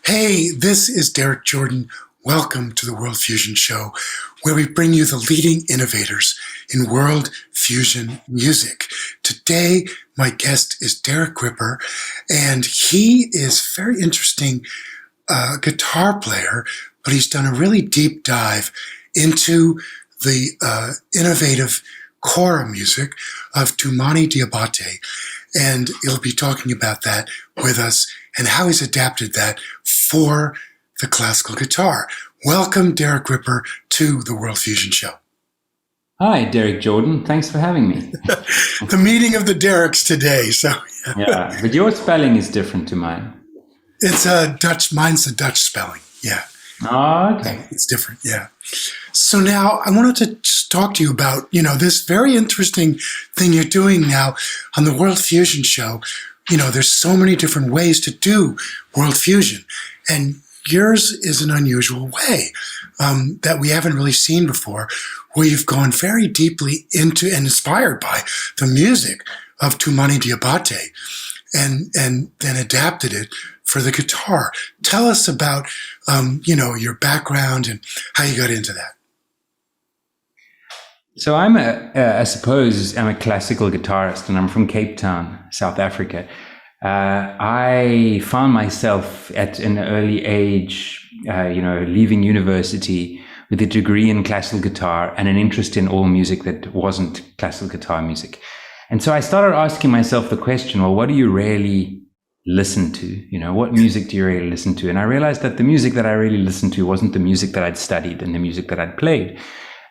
Hey, this is Derrik Jordan. Welcome to the World Fusion Show, where we bring you the leading innovators in world fusion music. Today, my guest is Derrik Ripper, and he is very interesting guitar player, but he's done a really deep dive into the innovative kora music of Toumani Diabaté, and he'll be talking about that with us and how he's adapted that for the classical guitar. Welcome, Derrik Ripper, to the World Fusion Show. Hi, Derrik Jordan. Thanks for having me. The meeting of the Derricks today. So yeah, but your spelling is different to mine. It's a Dutch. Mine's the Dutch spelling. Yeah. Oh, okay. It's different. Yeah. So now I wanted to just talk to you about, this very interesting thing you're doing now on the World Fusion Show. There's so many different ways to do world fusion, and yours is an unusual way that we haven't really seen before, where you've gone very deeply into and inspired by the music of Toumani Diabaté and then adapted it for the guitar. Tell us about, your background and how you got into that. So I suppose I'm a classical guitarist, and I'm from Cape Town, South Africa. I found myself at an early age, leaving university with a degree in classical guitar and an interest in all music that wasn't classical guitar music. And so I started asking myself the question, well, what do you really listen to? What music do you really listen to? And I realized that the music that I really listened to wasn't the music that I'd studied and the music that I'd played.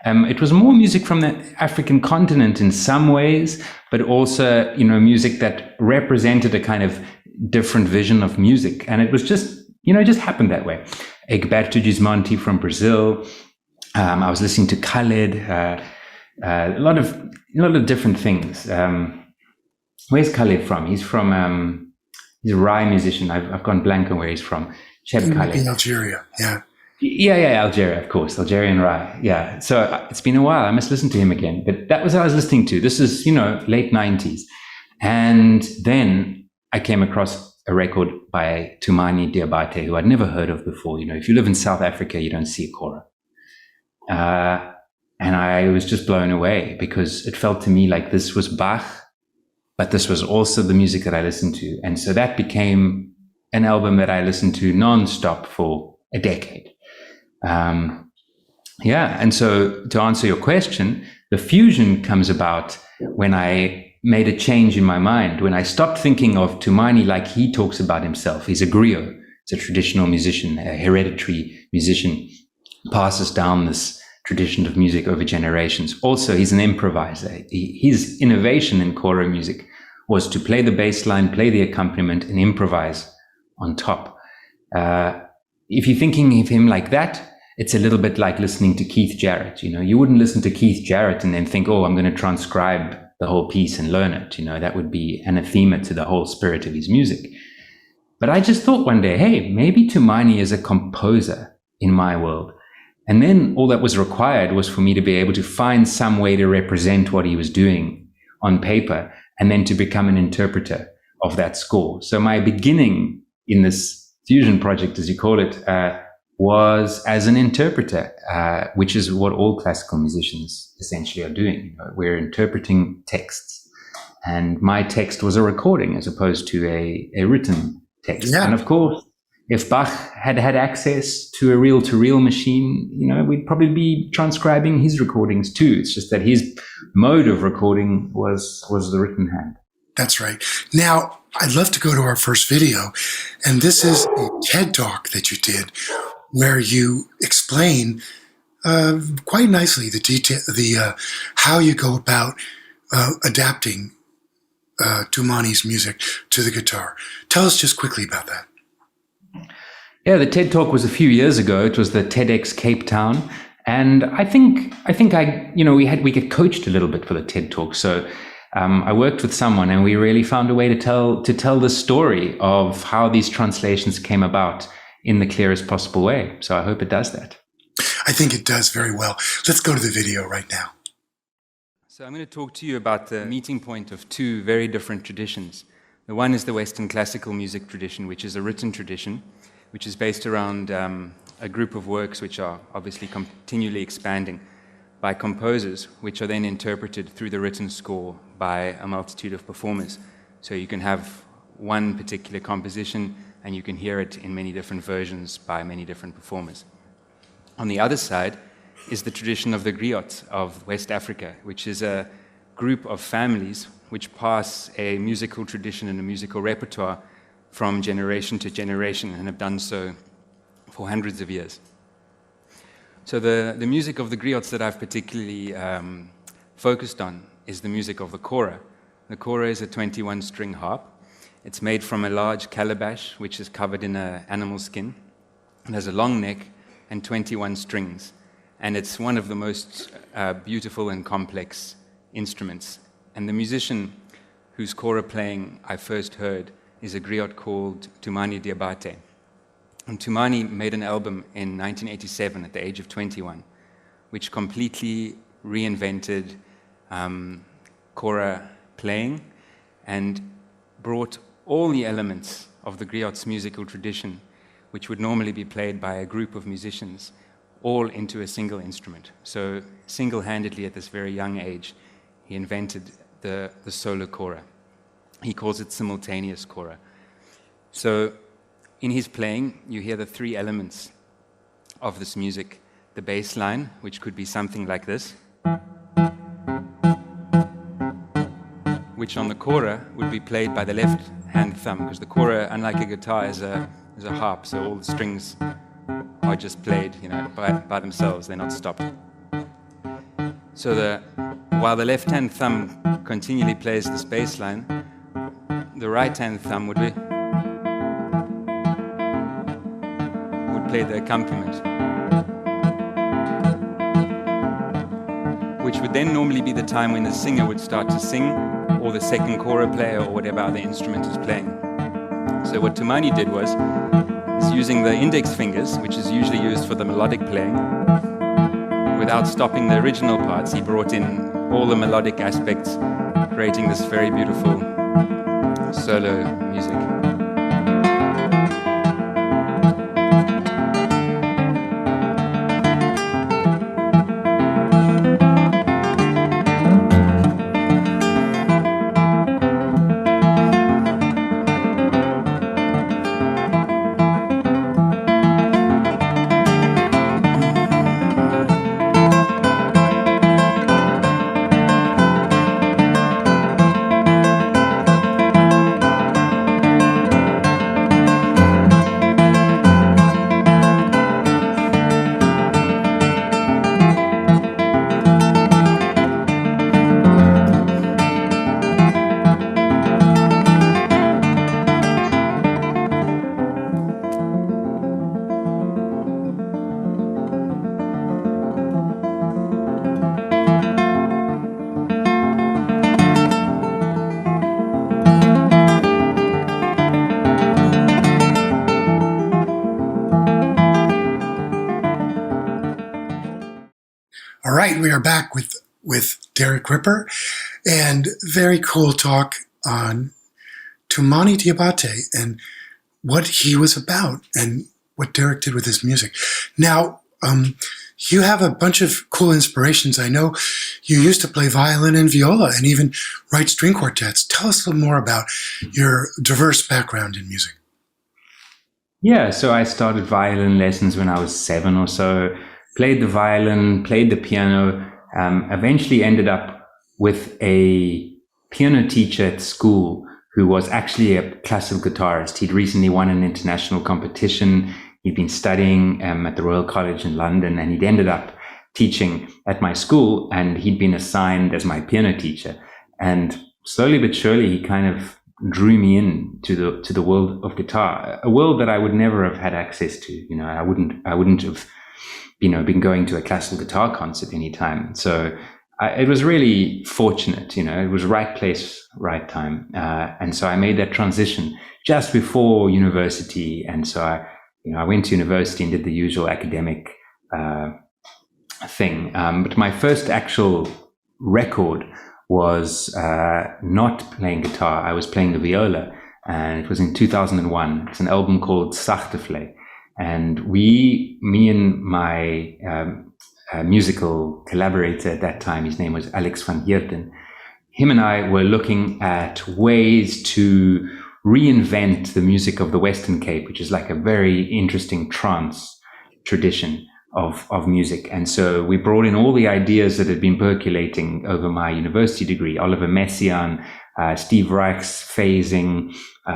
It was more music from the African continent in some ways, but also, music that represented a kind of different vision of music. And it was just, it just happened that way. Egberto Gismonti from Brazil. I was listening to Khaled, a lot of different things. Where's Khaled from? He's from, he's a Rai musician. I've gone blank on where he's from. Cheb Khaled. In Algeria, yeah. Yeah, Algeria, of course, Algerian Rai. Yeah, so it's been a while. I must listen to him again. But that was what I was listening to. This is, late 90s. And then I came across a record by Toumani Diabaté, who I'd never heard of before. If you live in South Africa, you don't see a kora. And I was just blown away because it felt to me like this was Bach, but this was also the music that I listened to. And so that became an album that I listened to nonstop for a decade. And so to answer your question, the fusion comes about when I made a change in my mind, when I stopped thinking of Toumani like he talks about himself. He's a griot, it's a traditional musician, a hereditary musician, passes down this tradition of music over generations. Also, he's an improviser. His innovation in kora music was to play the bass line, play the accompaniment, and improvise on top. If you're thinking of him like that, it's a little bit like listening to Keith Jarrett. You wouldn't listen to Keith Jarrett and then think, oh, I'm going to transcribe the whole piece and learn it. That would be anathema to the whole spirit of his music. But I just thought one day, hey, maybe Toumani is a composer in my world. And then all that was required was for me to be able to find some way to represent what he was doing on paper and then to become an interpreter of that score. So my beginning in this fusion project, as you call it, was as an interpreter, which is what all classical musicians essentially are doing. We're interpreting texts. And my text was a recording as opposed to a written text. Yeah. And of course, if Bach had had access to a reel-to-reel machine, we'd probably be transcribing his recordings too. It's just that his mode of recording was the written hand. That's right. Now, I'd love to go to our first video, and this is a TED Talk that you did where you explain quite nicely the detail, how you go about adapting Toumani's music to the guitar. Tell us just quickly about that. Yeah, the TED Talk was a few years ago. It was the TEDx Cape Town, and I think we get coached a little bit for the TED Talk. So I worked with someone, and we really found a way to tell the story of how these translations came about in the clearest possible way. So I hope it does that. I think it does very well. Let's go to the video right now. So I'm going to talk to you about the meeting point of two very different traditions. The one is the Western classical music tradition, which is a written tradition, which is based around a group of works which are obviously continually expanding by composers, which are then interpreted through the written score by a multitude of performers. So you can have one particular composition and you can hear it in many different versions by many different performers. On the other side is the tradition of the griots of West Africa, which is a group of families which pass a musical tradition and a musical repertoire from generation to generation and have done so for hundreds of years. So the music of the griots that I've particularly focused on is the music of the kora. The kora is a 21-string harp. It's made from a large calabash, which is covered in an animal skin. It has a long neck and 21 strings. And it's one of the most beautiful and complex instruments. And the musician whose kora playing I first heard is a griot called Tumani Diabate. And Tumani made an album in 1987 at the age of 21, which completely reinvented kora playing and brought all the elements of the griot's musical tradition, which would normally be played by a group of musicians, all into a single instrument. So single-handedly at this very young age, he invented the solo kora. He calls it simultaneous kora. So in his playing, you hear the three elements of this music. The bass line, which could be something like this, which on the kora would be played by the left hand thumb, because the kora, unlike a guitar, is a harp, so all the strings are just played, by themselves, they're not stopped. So while the left hand thumb continually plays this bass line, the right hand thumb would play the accompaniment, which would then normally be the time when the singer would start to sing, or the second kora player, or whatever other instrument is playing. So what Tumani did was, using the index fingers, which is usually used for the melodic playing, without stopping the original parts, he brought in all the melodic aspects, creating this very beautiful solo music. All right, we are back with Derrik Ripper, and very cool talk on Tumani Diabate and what he was about and what Derrik did with his music. Now, you have a bunch of cool inspirations. I know you used to play violin and viola and even write string quartets. Tell us a little more about your diverse background in music. Yeah, so I started violin lessons when I was 7 or so. Played the violin, played the piano, eventually ended up with a piano teacher at school who was actually a classical guitarist. He'd recently won an international competition. He'd been studying at the Royal College in London, and he'd ended up teaching at my school, and he'd been assigned as my piano teacher. And slowly but surely, he kind of drew me in to the world of guitar, a world that I would never have had access to. I wouldn't have been going to a classical guitar concert anytime. So it was really fortunate, it was right place, right time. And so I made that transition just before university. And so I went to university and did the usual academic thing. But my first actual record was not playing guitar. I was playing the viola, and it was in 2001. It's an album called Sachte Vlei. And me and my musical collaborator at that time, his name was Alex van Heerden, him and I were looking at ways to reinvent the music of the Western Cape, which is like a very interesting trance tradition of music. And so we brought in all the ideas that had been percolating over my university degree: Oliver Messiaen, Steve Reich's phasing,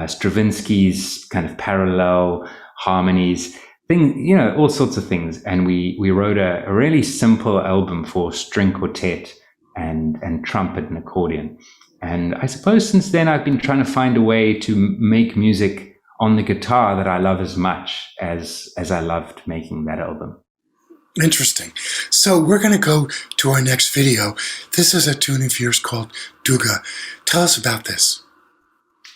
Stravinsky's kind of parallel harmonies, all sorts of things. And we wrote a really simple album for string quartet and trumpet and accordion. And I suppose since then I've been trying to find a way to make music on the guitar that I love as much as I loved making that album. Interesting. So we're going to go to our next video. This is a tune of yours called Duga. Tell us about this.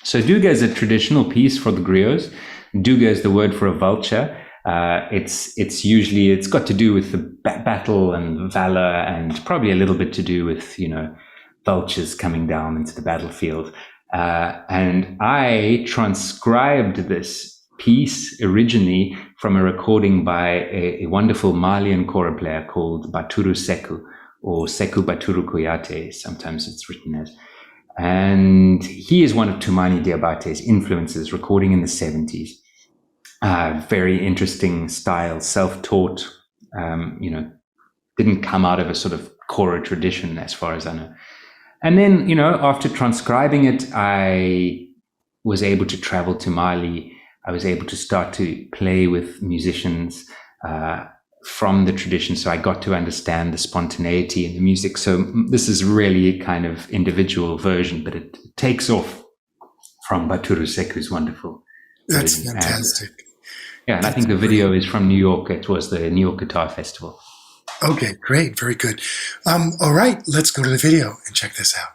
So Duga is a traditional piece for the griots. Duga is the word for a vulture. It's got to do with the battle and valor, and probably a little bit to do with, vultures coming down into the battlefield. And I transcribed this piece originally from a recording by a wonderful Malian kora player called Baturu Seku, or Seku Baturu Koyate, sometimes it's written as. And he is one of Tumani Diabate's influences, recording in the 70s. Very interesting style, self-taught, didn't come out of a sort of kora tradition as far as I know. And then, after transcribing it, I was able to travel to Mali. I was able to start to play with musicians from the tradition. So I got to understand the spontaneity in the music. So this is really a kind of individual version, but it takes off from Baturu Seku's wonderful That's version. fantastic. And I think the video is from New York. It was the New York Guitar Festival. Okay, great. Very good. All right, let's go to the video and check this out.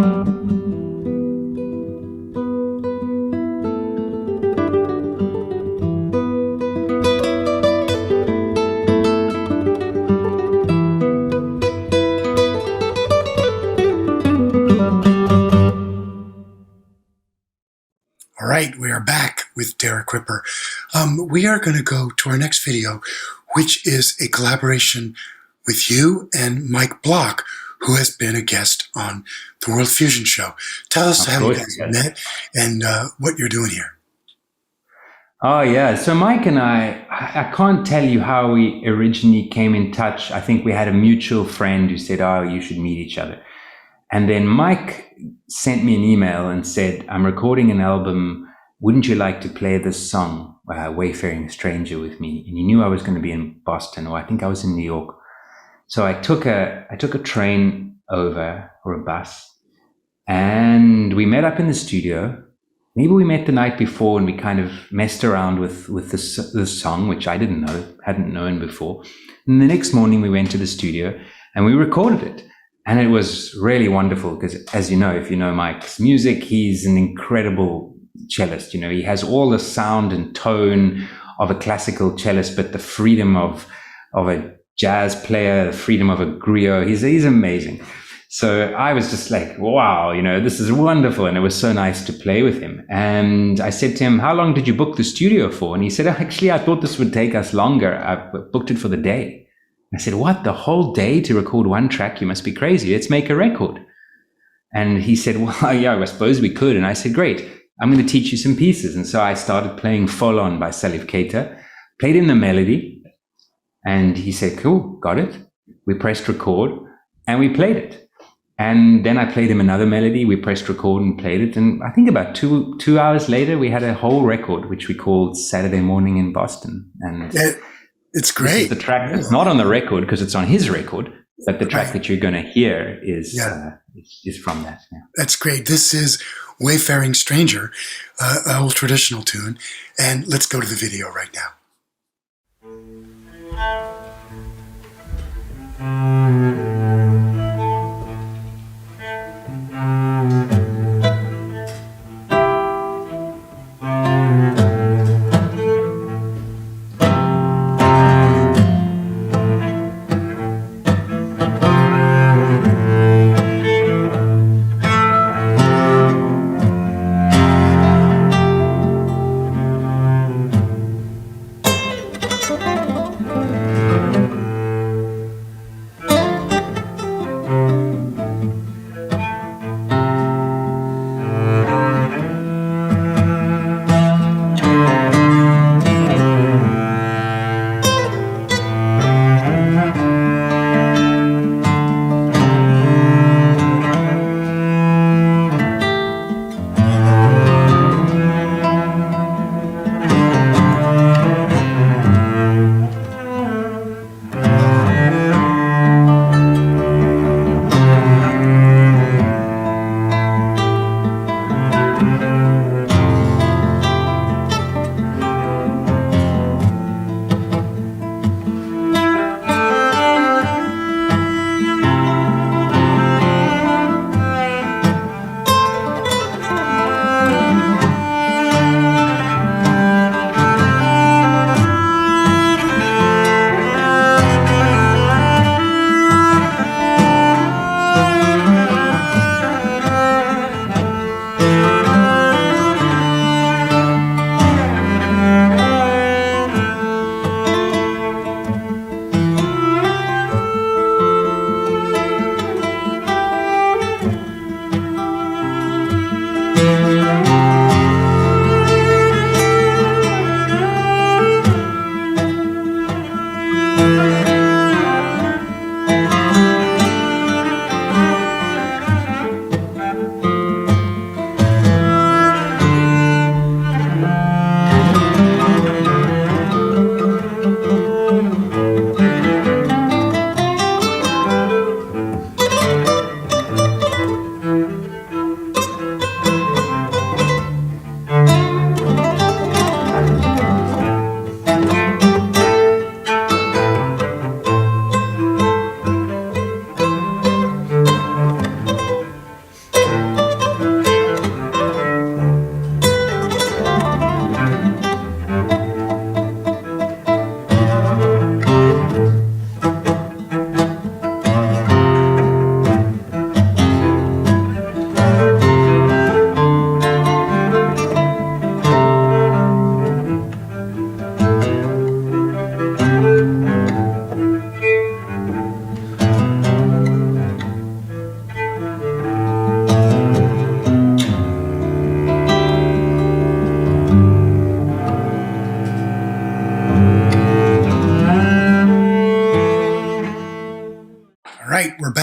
All right, we are back with Derrik Ripper. We are going to go to our next video, which is a collaboration with you and Mike Block, who has been a guest on the World Fusion Show. Tell us how you guys met and what you're doing here. Oh, yeah. So Mike and I can't tell you how we originally came in touch. I think we had a mutual friend who said, oh, you should meet each other. And then Mike sent me an email and said, I'm recording an album. Wouldn't you like to play this song, Wayfaring Stranger, with me? And he knew I was going to be in Boston, or I think I was in New York. So I took a train over, or a bus, and we met up in the studio. Maybe we met the night before and we kind of messed around with this song, which I hadn't known before. And the next morning we went to the studio and we recorded it. And it was really wonderful because, as you know, if you know Mike's music, he's an incredible cellist. You know, he has all the sound and tone of a classical cellist, but the freedom of a jazz player, the freedom of a griot. He's amazing. So I was just like, wow, you know, this is wonderful. And it was so nice to play with him. And I said to him, how long did you book the studio for? And he said, actually, I thought this would take us longer. I booked it for the day. I said, what, the whole day to record one track? You must be crazy. Let's make a record. And he said, well, yeah, I suppose we could. And I said, great, I'm going to teach you some pieces. And so I started playing Fall On by Salif Keita, played him the melody. And he said, cool, got it. We pressed record and we played it. And then I played him another melody. We pressed record and played it. And I think about two hours later, we had a whole record, which we called Saturday Morning in Boston. And it's great. The track that's not on the record because it's on his record, but the track that you're going to hear is from that. Yeah. That's great. This is Wayfaring Stranger, an old traditional tune. And let's go to the video right now.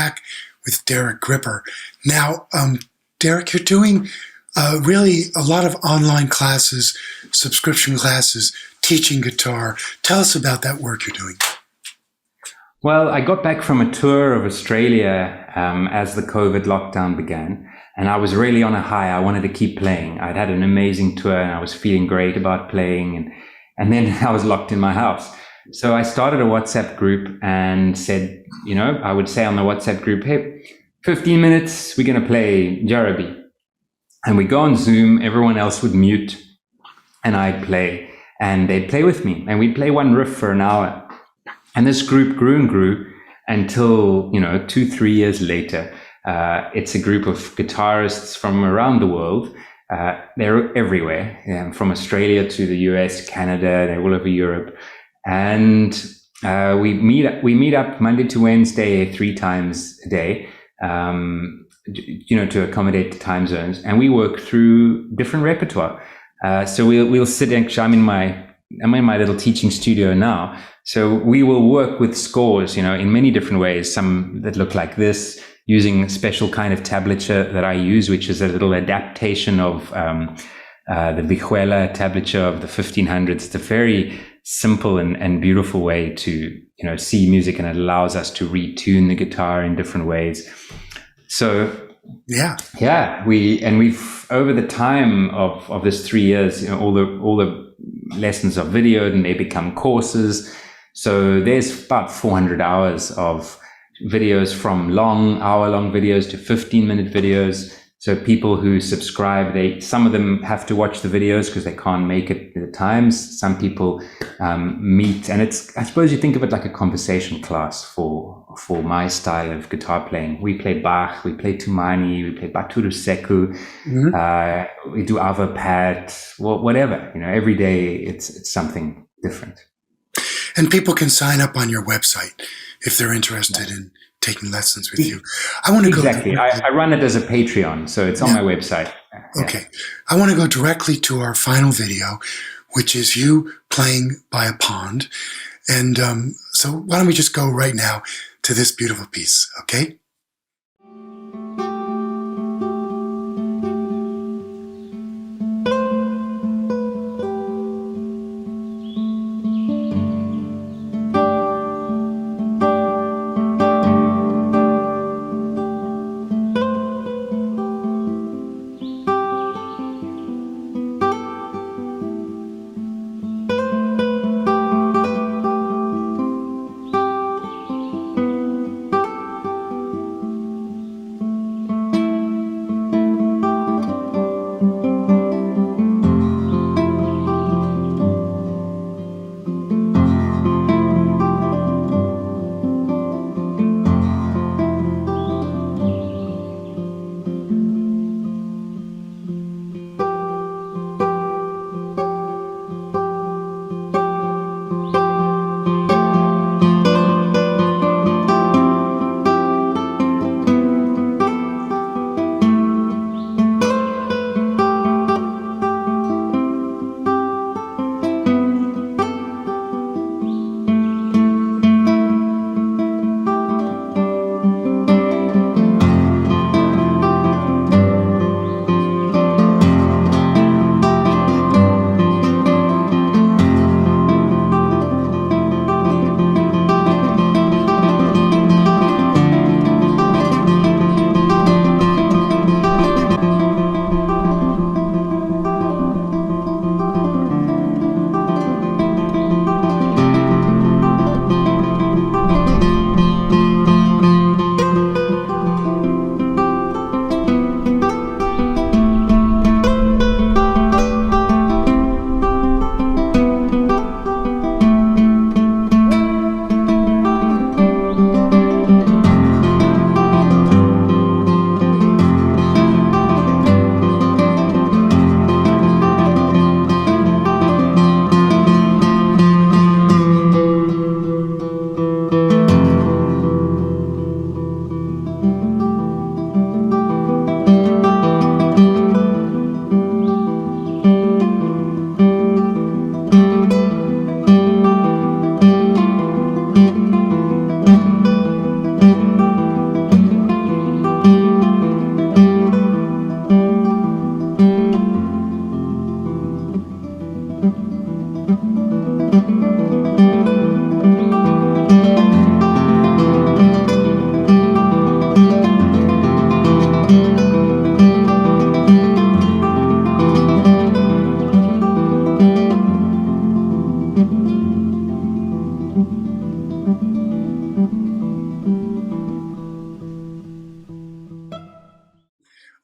back with Derrik Gripper. Now, Derrik, you're doing really a lot of online classes, subscription classes, teaching guitar. Tell us about that work you're doing. Well, I got back from a tour of Australia as the COVID lockdown began, and I was really on a high. I wanted to keep playing. I'd had an amazing tour, and I was feeling great about playing, and then I was locked in my house. So I started a WhatsApp group and said, I would say on the WhatsApp group, hey, 15 minutes, we're going to play Jarabi. And we go on Zoom, everyone else would mute, and I'd play, and they'd play with me, and we'd play one riff for an hour. And this group grew and grew until, 2-3 years later, it's a group of guitarists from around the world. They're everywhere, from Australia to the US, Canada, they're all over Europe. And we meet up Monday to Wednesday 3 times a day, to accommodate the time zones. And we work through different repertoire. So we'll sit, actually, I'm in my little teaching studio now. So we will work with scores, in many different ways, some that look like this, using a special kind of tablature that I use, which is a little adaptation of the Vihuela tablature of the 1500s. It's a very simple and beautiful way to, see music, and it allows us to retune the guitar in different ways. So we've over the time of this 3 years, all the lessons are videoed and they become courses. So there's about 400 hours of videos, from hour-long videos to 15-minute videos. So people who subscribe, some of them have to watch the videos because they can't make it at the times. Some people meet, and I suppose you think of it like a conversation class for my style of guitar playing. We play Bach, we play Tumani, we play Baturu Seku, we do Ava Pat, whatever. Every day it's something different. And people can sign up on your website if they're interested in taking lessons with you. I want to go exactly. I run it as a Patreon, so it's on my website. Okay. I want to go directly to our final video, which is you playing by a pond. And so why don't we just go right now to this beautiful piece, okay?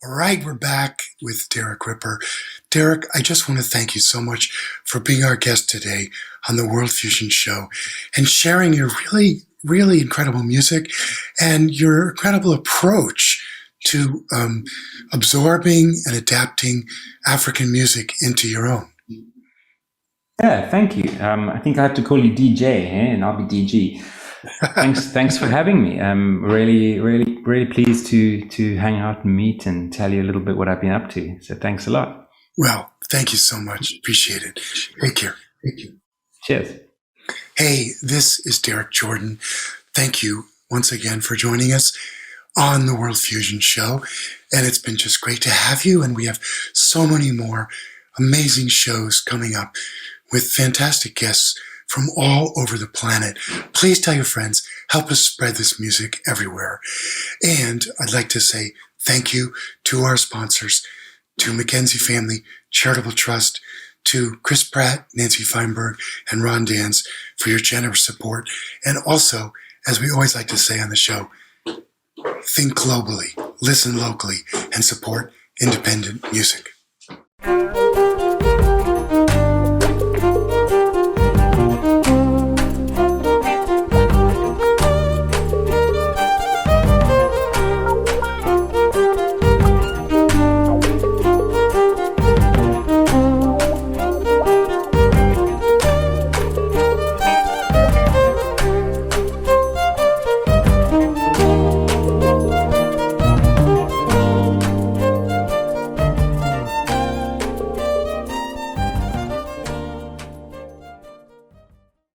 All right, we're back with Derrik Ripper. Derrik, I just want to thank you so much for being our guest today on the World Fusion Show and sharing your really, really incredible music and your incredible approach to absorbing and adapting African music into your own. Yeah, thank you. I think I have to call you DJ, and I'll be DG. Thanks for having me. I'm really pleased to hang out and meet and tell you a little bit what I've been up to. So thanks a lot. Well, thank you so much. Appreciate it. Take care. Thank you. Cheers. Hey, this is Derrik Jordan. Thank you once again for joining us on the World Fusion Show. And it's been just great to have you. And we have so many more amazing shows coming up with fantastic guests from all over the planet. Please tell your friends, help us spread this music everywhere. And I'd like to say thank you to our sponsors, to Mackenzie Family Charitable Trust, to Chris Pratt, Nancy Feinberg, and Ron Dans for your generous support. And also, as we always like to say on the show, think globally, listen locally, and support independent music.